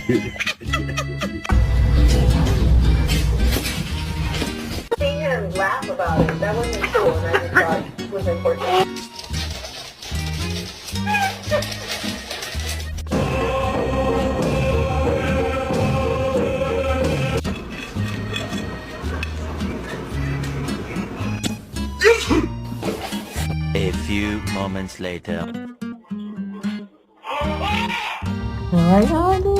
See him laugh about it. That wasn't cool, and I just thought it was important. A few moments later. Rồi đó, rồi